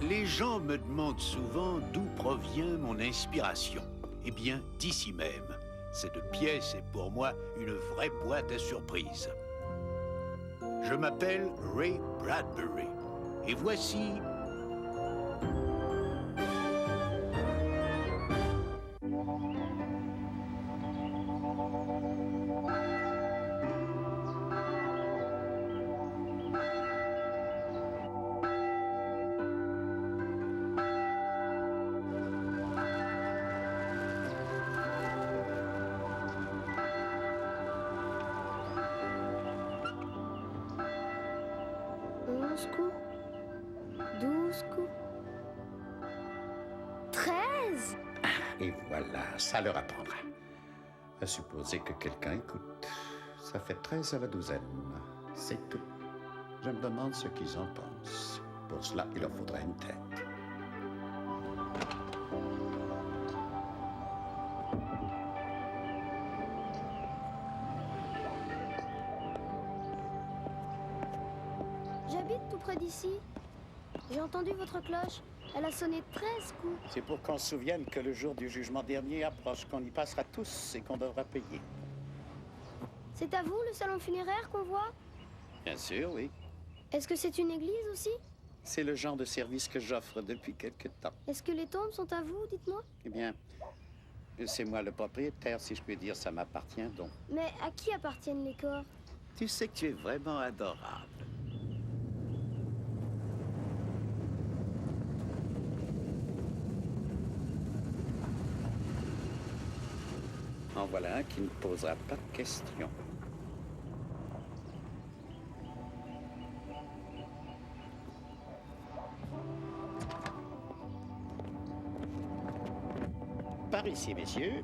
Les gens me demandent souvent d'où provient mon inspiration. Eh bien, d'ici même. Cette pièce est pour moi une vraie boîte à surprises. Je m'appelle Ray Bradbury. Et voici... Et voilà, ça leur apprendra. À supposer que quelqu'un écoute. Ça fait 13 à la douzaine. C'est tout. Je me demande ce qu'ils en pensent. Pour cela, il leur faudrait une tête. J'habite tout près d'ici. J'ai entendu votre cloche. Elle a sonné 13 coups. C'est pour qu'on se souvienne que le jour du jugement dernier approche, qu'on y passera tous et qu'on devra payer. C'est à vous, le salon funéraire qu'on voit? Bien sûr, oui. Est-ce que c'est une église aussi? C'est le genre de service que j'offre depuis quelque temps. Est-ce que les tombes sont à vous, dites-moi? Eh bien, c'est moi le propriétaire, si je puis dire, ça m'appartient donc. Mais à qui appartiennent les corps? Tu sais que tu es vraiment adorable. En voilà un qui ne posera pas de questions. Par ici, messieurs.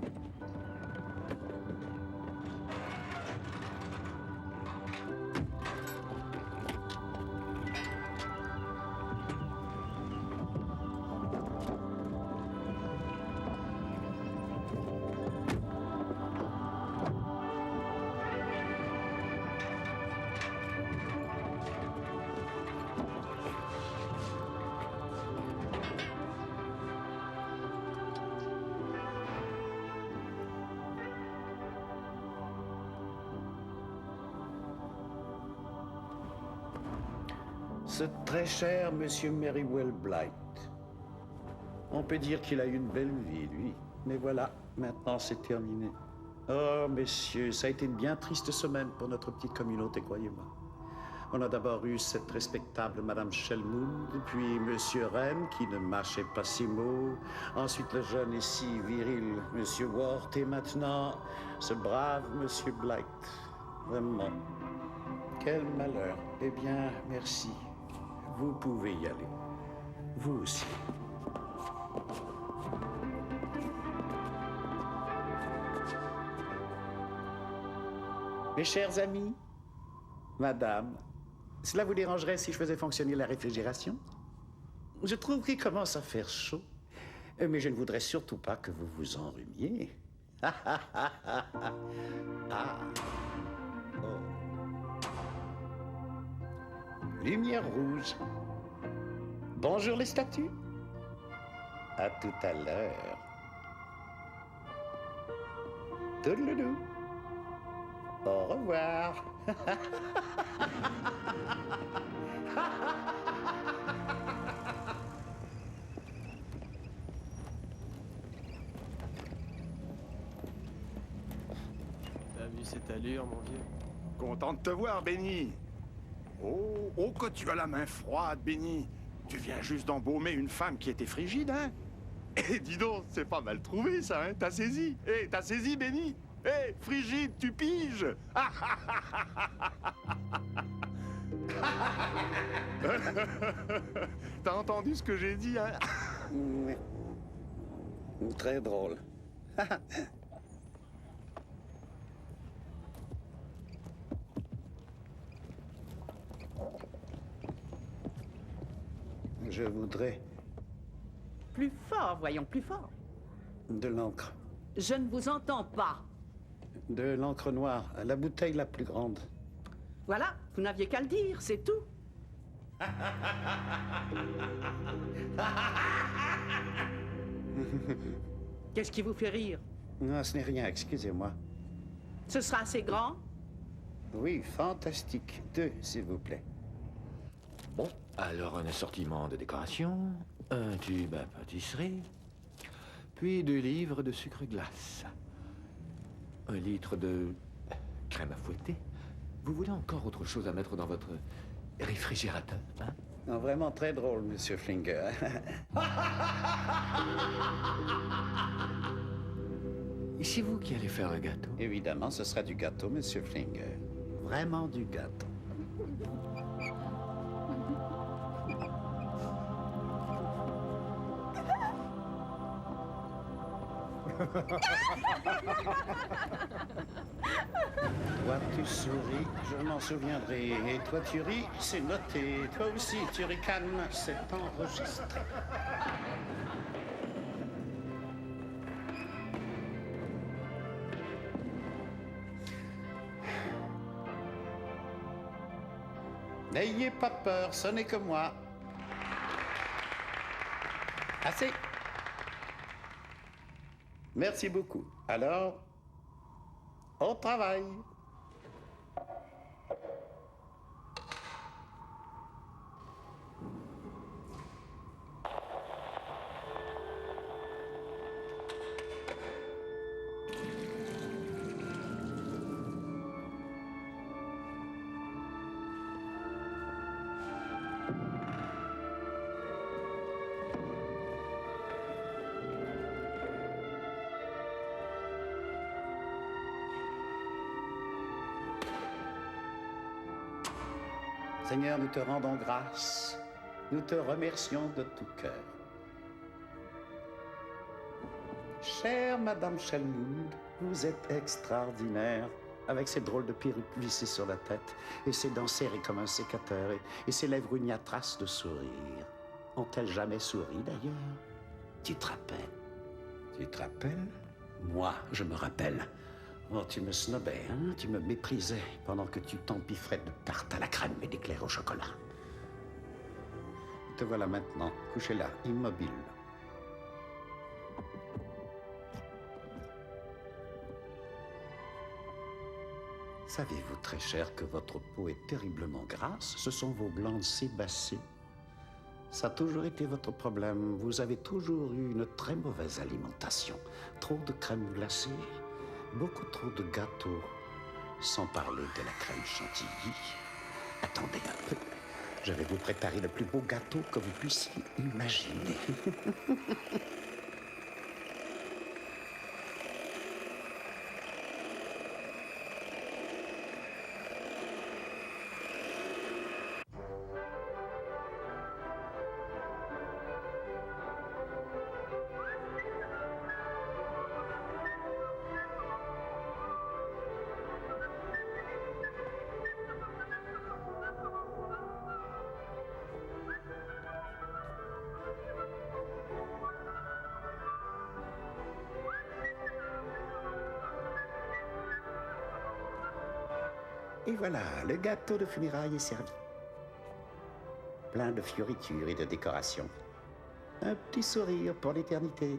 Ce très cher Monsieur Merriwell Blight. On peut dire qu'il a eu une belle vie, lui. Mais voilà, maintenant c'est terminé. Oh, messieurs, ça a été une bien triste semaine pour notre petite communauté, croyez-moi. On a d'abord eu cette respectable Madame Shelmood, puis Monsieur Wren, qui ne marchait pas si mot. Ensuite, le jeune et si viril Monsieur Ward, et maintenant, ce brave Monsieur Blight. Vraiment, quel malheur. Eh bien, merci. Vous pouvez y aller. Vous aussi. Mes chers amis, madame, cela vous dérangerait si je faisais fonctionner la réfrigération? Je trouve qu'il commence à faire chaud, mais je ne voudrais surtout pas que vous vous enrhumiez. Ah. Oh. Lumière rouge. Bonjour les statues. À tout à l'heure. Toodaloo. Au revoir. T'as vu cette allure, mon vieux? Content de te voir, Benny. Oh, que tu as la main froide, Benny. Tu viens juste d'embaumer une femme qui était frigide, hein? Eh, dis donc, c'est pas mal trouvé, ça, hein? T'as saisi? Eh, t'as saisi, Benny? Eh, frigide, tu piges? T'as entendu ce que j'ai dit, hein? Très drôle. Je voudrais Plus fort, voyons, plus fort. de l'encre. Je ne vous entends pas. De l'encre noire, la bouteille la plus grande. Voilà, vous n'aviez qu'à le dire, c'est tout. Qu'est-ce qui vous fait rire? Non, ce n'est rien, excusez-moi. Ce sera assez grand? Oui, fantastique. 2, s'il vous plaît. Bon, alors un assortiment de décoration, un tube à pâtisserie, puis 2 livres de sucre glace, 1 litre de crème à fouetter. Vous voulez encore autre chose à mettre dans votre réfrigérateur, hein? Non, vraiment très drôle, Monsieur Flinger. Et c'est vous qui allez faire le gâteau? Évidemment, ce sera du gâteau, Monsieur Flinger. Vraiment du gâteau. Toi, tu souris, je m'en souviendrai. Et toi, tu ris, c'est noté. Toi aussi, tu ricanes, c'est enregistré. N'ayez pas peur, ce n'est que moi. Assez. Merci beaucoup. Alors, au travail. Seigneur, nous te rendons grâce. Nous te remercions de tout cœur. Chère Madame Shelmood, vous êtes extraordinaire. Avec ces drôles de perruques vissées sur la tête, et ses dents serrées comme un sécateur, et ses lèvres où il n'y a trace de sourire. Ont-elles jamais souri, d'ailleurs? Tu te rappelles? Tu te rappelles? Moi, je me rappelle. Oh, tu me snobais, hein? Tu me méprisais pendant que tu t'empiffrais de tartes à la crème et d'éclairs au chocolat. Te voilà maintenant, couché là, immobile. Savez-vous, très cher, que votre peau est terriblement grasse? Ce sont vos glandes sébacées. Ça a toujours été votre problème. Vous avez toujours eu une très mauvaise alimentation. Trop de crème glacée, beaucoup trop de gâteaux, sans parler de la crème chantilly. Attendez un peu. Je vais vous préparer le plus beau gâteau que vous puissiez imaginer. Et voilà, le gâteau de funérailles est servi. Plein de fioritures et de décorations. Un petit sourire pour l'éternité.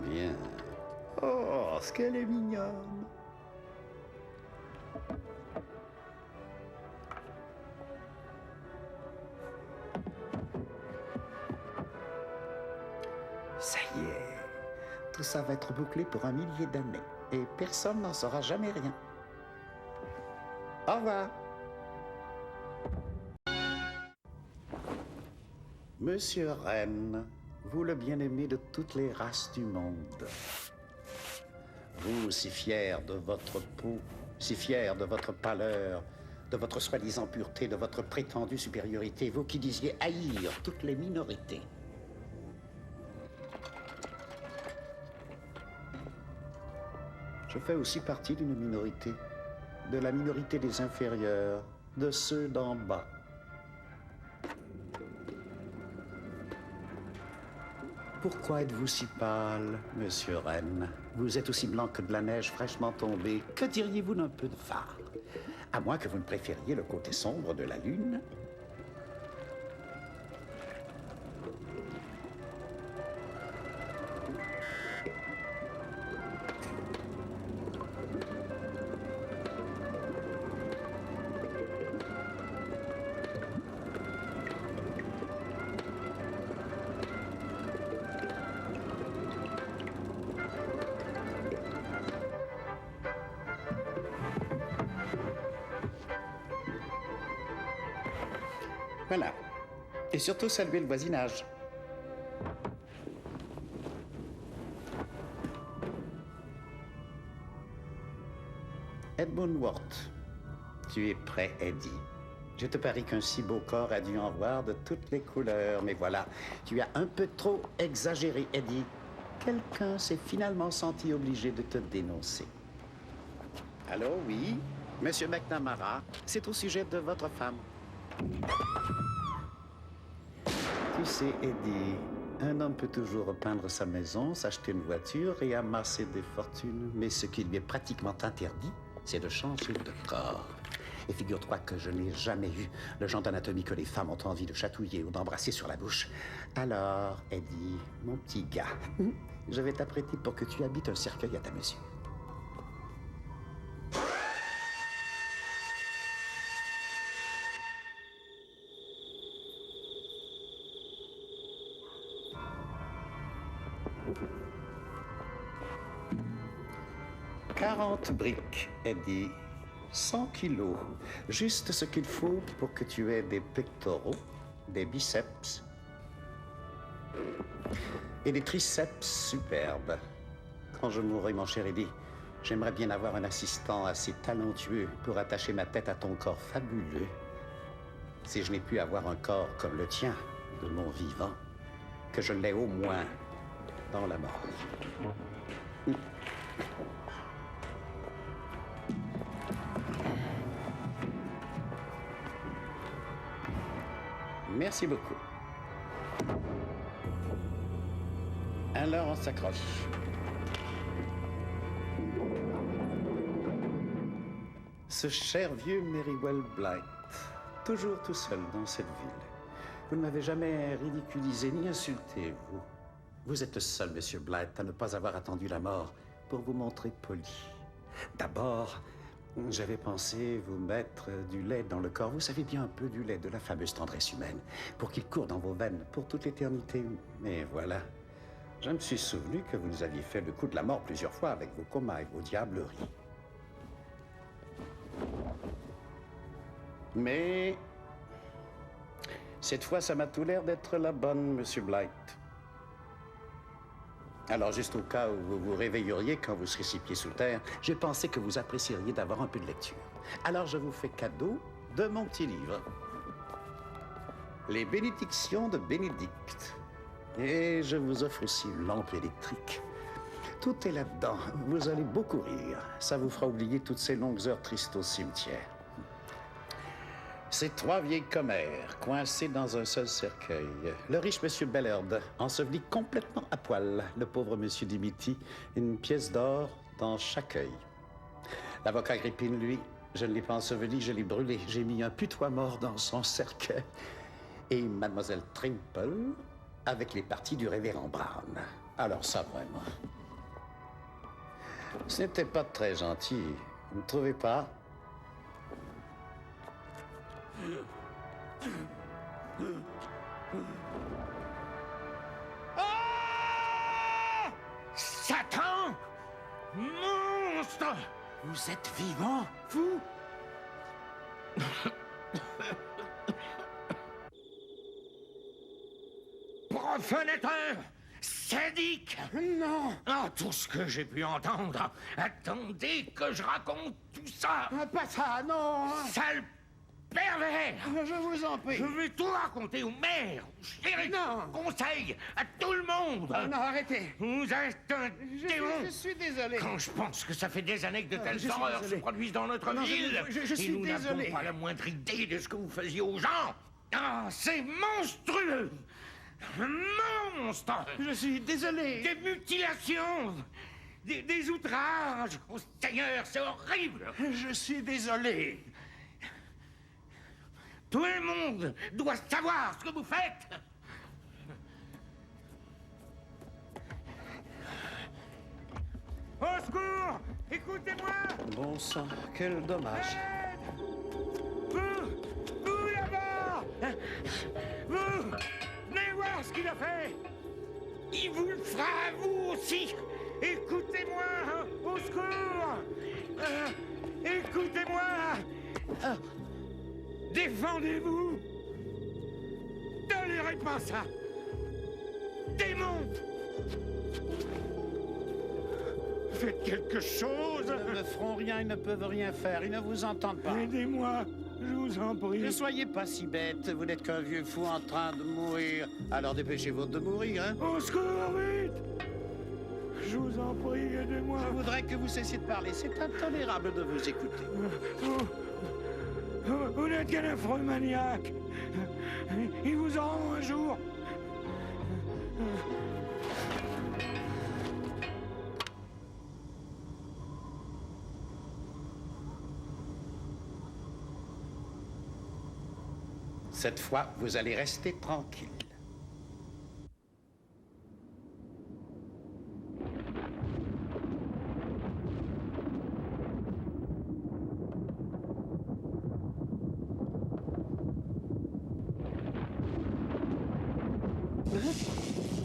Bien. Oh, ce qu'elle est mignonne. Ça y est. Tout ça va être bouclé pour 1 millier d'années. Et personne n'en saura jamais rien. Au revoir. Monsieur Wren, vous le bien-aimé de toutes les races du monde. Vous, si fier de votre peau, si fier de votre pâleur, de votre soi-disant pureté, de votre prétendue supériorité, vous qui disiez haïr toutes les minorités. Je fais aussi partie d'une minorité, de la minorité des inférieurs, de ceux d'en bas. Pourquoi êtes-vous si pâle, monsieur Wren? Vous êtes aussi blanc que de la neige fraîchement tombée. Que diriez-vous d'un peu de fard? À moins que vous ne préfériez le côté sombre de la lune. Voilà. Et surtout saluer le voisinage. Edmund Ward, tu es prêt, Eddie. Je te parie qu'un si beau corps a dû en voir de toutes les couleurs. Mais voilà, tu as un peu trop exagéré, Eddie. Quelqu'un s'est finalement senti obligé de te dénoncer. Allô, oui? Monsieur McNamara, c'est au sujet de votre femme. Tu sais, Eddie, un homme peut toujours repeindre sa maison, s'acheter une voiture et amasser des fortunes. Mais ce qui lui est pratiquement interdit, c'est de changer de corps. Et figure-toi que je n'ai jamais eu le genre d'anatomie que les femmes ont envie de chatouiller ou d'embrasser sur la bouche. Alors, Eddie, mon petit gars, je vais t'apprêter pour que tu habites un cercueil à ta mesure. « 40 briques, Eddie. 100 kilos. Juste ce qu'il faut pour que tu aies des pectoraux, des biceps et des triceps superbes. Quand je mourrai, mon cher Eddie, j'aimerais bien avoir un assistant assez talentueux pour attacher ma tête à ton corps fabuleux. Si je n'ai pu avoir un corps comme le tien, de mon vivant, que je l'ai au moins dans la mort. Merci beaucoup. Alors, on s'accroche. Ce cher vieux Merriwell Blight, toujours tout seul dans cette ville. Vous ne m'avez jamais ridiculisé ni insulté, vous. Vous êtes le seul, monsieur Blight, à ne pas avoir attendu la mort pour vous montrer poli. D'abord, j'avais pensé vous mettre du lait dans le corps. Vous savez bien un peu du lait, de la fameuse tendresse humaine, pour qu'il court dans vos veines pour toute l'éternité. Mais voilà, je me suis souvenu que vous nous aviez fait le coup de la mort plusieurs fois avec vos comas et vos diableries. Mais cette fois, ça m'a tout l'air d'être la bonne, monsieur Blight. Alors, juste au cas où vous vous réveilleriez quand vous serez 6 pieds sous terre, j'ai pensé que vous apprécieriez d'avoir un peu de lecture. Alors, je vous fais cadeau de mon petit livre. Les bénédictions de Bénédicte. Et je vous offre aussi une lampe électrique. Tout est là-dedans. Vous allez beaucoup rire. Ça vous fera oublier toutes ces longues heures tristes au cimetière. Ces 3 vieilles commères, coincées dans un seul cercueil. Le riche monsieur Bellard, enseveli complètement à poil. Le pauvre monsieur Dimity, une pièce d'or dans chaque œil. L'avocat Agrippine, lui, je ne l'ai pas enseveli, je l'ai brûlé. J'ai mis un putois mort dans son cercueil. Et mademoiselle Trimple, avec les parties du révérend Brown. Alors ça, vraiment. Ce n'était pas très gentil, vous ne trouvez pas? Ah! Satan! Monstre! Vous êtes vivant, vous? Profanateur! Sadique! Non! Ah, tout ce que j'ai pu entendre! Attendez que je raconte tout ça! Pas ça, non! Sale pervers! Je vous en prie. Je vais tout raconter au maire, au shérif, Non. au conseil, à tout le monde! Non, arrêtez! Vous êtes un démon! Je suis désolé. Quand je pense que ça fait des années que de je telles suis horreurs se désolé. produisent dans notre Non, ville, je et suis nous n'avons désolé. pas la moindre idée de ce que vous faisiez aux gens. Ah, c'est monstrueux! Monstre! Je suis désolé. Des mutilations! Des outrages! Oh Seigneur, c'est horrible! Je suis désolé. Tout le monde doit savoir ce que vous faites. Au secours! Écoutez-moi! Bon sang, quel dommage. Vous là-bas! Vous! Venez voir ce qu'il a fait! Il vous le fera à vous aussi! Écoutez-moi! Hein, au secours! Écoutez-moi! Défendez-vous! Tolérez pas ça! Démon! Faites quelque chose! Ils ne feront rien, ils ne peuvent rien faire, ils ne vous entendent pas. Aidez-moi, je vous en prie. Ne soyez pas si bête, vous n'êtes qu'un vieux fou en train de mourir. Alors dépêchez-vous de mourir, hein? Au secours, vite! Je vous en prie, aidez-moi. Je voudrais que vous cessiez de parler, c'est intolérable de vous écouter. Vous n'êtes qu'un affreux maniaque. Ils vous auront un jour. Cette fois, vous allez rester tranquille.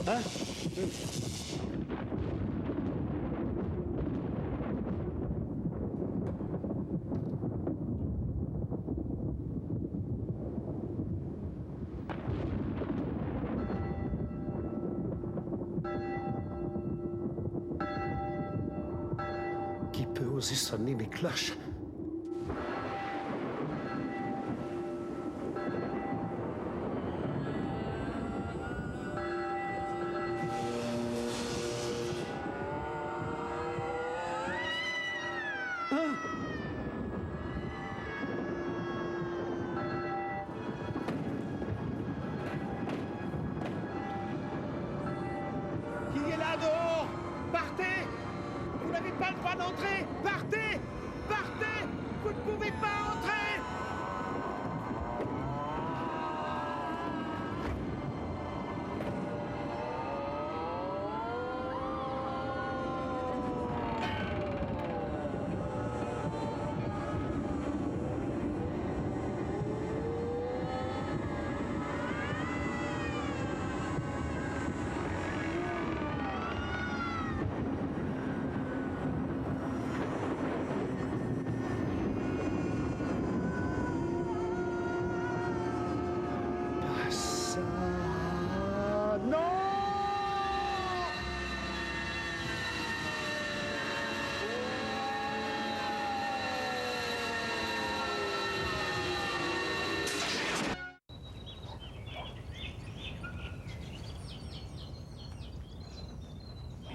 Hein? Qui peut oser sonner les cloches? Qui est là dehors? Partez! Vous n'avez pas le droit d'entrer! Partez! Partez! Vous ne pouvez pas entrer!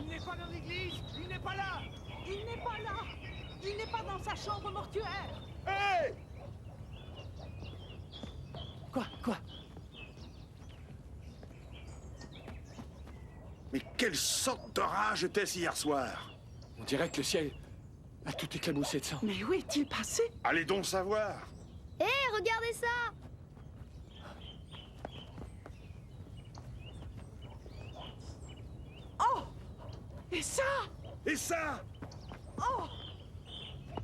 Il n'est pas dans l'église! Il n'est pas là! Il n'est pas là! Il n'est pas dans sa chambre mortuaire! Hey! Quoi? Mais quelle sorte d'orage était-ce hier soir? On dirait que le ciel a tout éclaboussé de sang. Mais où est-il passé? Allez donc savoir. Hé, regardez ça! Oh! Et ça? Et ça? Oh!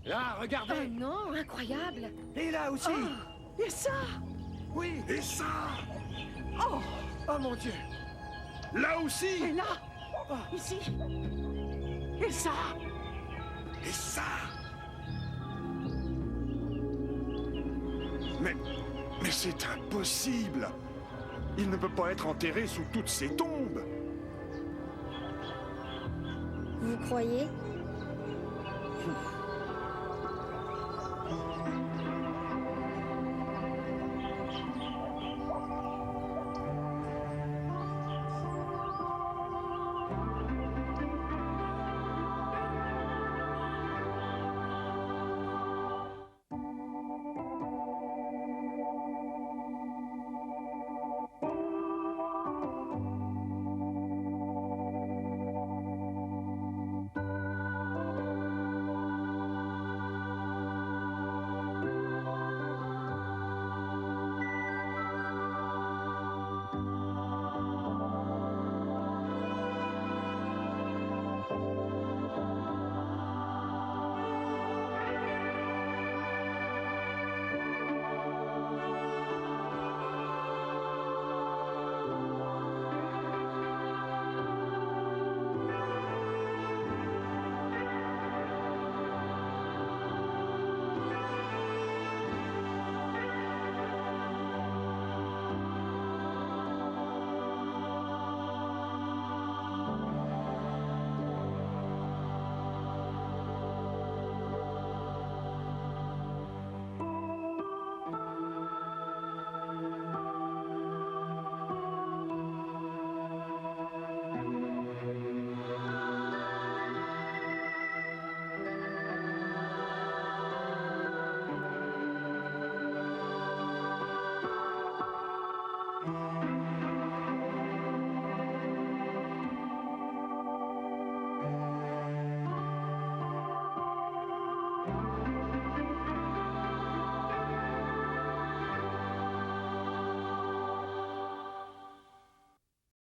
Là, regardez! Oh non, incroyable! Et là aussi! Et ça? Oui! Et ça? Oh! Oh mon Dieu! Là aussi? Et là? Ici? Et ça? Et ça? Mais c'est impossible! Il ne peut pas être enterré sous toutes ces tombes! Vous croyez?